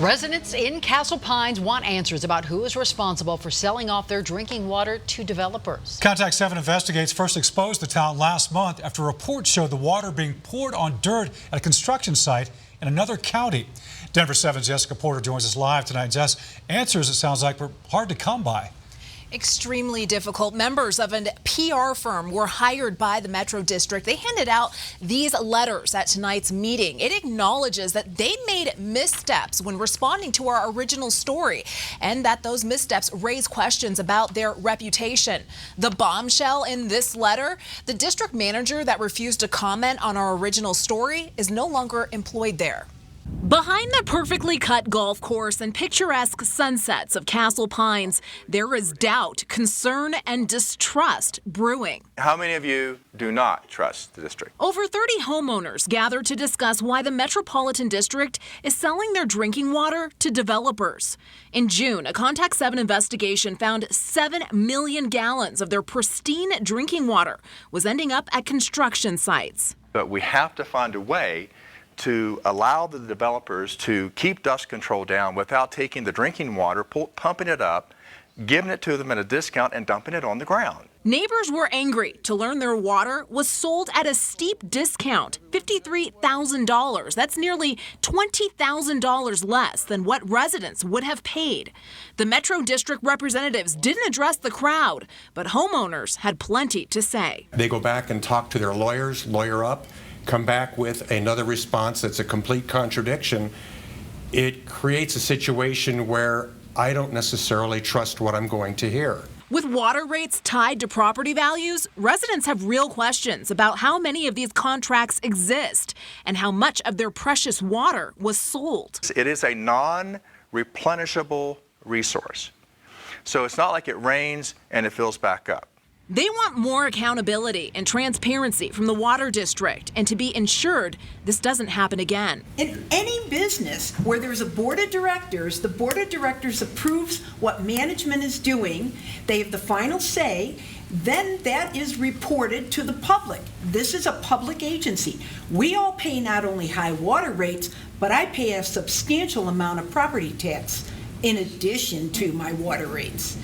Residents in Castle Pines want answers about who is responsible for selling off their drinking water to developers. Contact7 Investigates first exposed the town last month after reports showed the water being poured on dirt at a construction site in another county. Denver 7's Jessica Porter joins us live tonight. Jess, answers, it sounds like, were hard to come by. Extremely difficult. Members of a PR firm were hired by the Metro District. They handed out these letters at tonight's meeting. It acknowledges that they made missteps when responding to our original story and that those missteps raise questions about their reputation. The bombshell in this letter, the district manager that refused to comment on our original story is no longer employed there. Behind the perfectly cut golf course and picturesque sunsets of Castle Pines, there is doubt, concern, and distrust brewing. How many of you do not trust the district? Over 30 homeowners gathered to discuss why the Metropolitan District is selling their drinking water to developers. In June, a Contact7 investigation found 7 million gallons of their pristine drinking water was ending up at construction sites. But we have to find a way to allow the developers to keep dust control down without taking the drinking water, pumping it up, giving it to them at a discount, and dumping it on the ground. Neighbors were angry to learn their water was sold at a steep discount, $53,000. That's nearly $20,000 less than what residents would have paid. The Metro District representatives didn't address the crowd, but homeowners had plenty to say. They go back and talk to their lawyers, lawyer up, come back with another response that's a complete contradiction. It creates a situation where I don't necessarily trust what I'm going to hear. With water rates tied to property values, residents have real questions about how many of these contracts exist and how much of their precious water was sold. It is a non-replenishable resource. So it's not like it rains and it fills back up. They want more accountability and transparency from the water district and to be ensured this doesn't happen again. In any business where there's a board of directors, the board of directors approves what management is doing, they have the final say, then that is reported to the public. This is a public agency. We all pay not only high water rates, but I pay a substantial amount of property tax in addition to my water rates.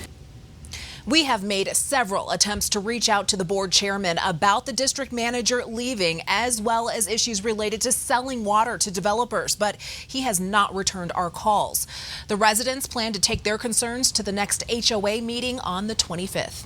We have made several attempts to reach out to the board chairman about the district manager leaving, as well as issues related to selling water to developers, but he has not returned our calls. The residents plan to take their concerns to the next HOA meeting on the 25th.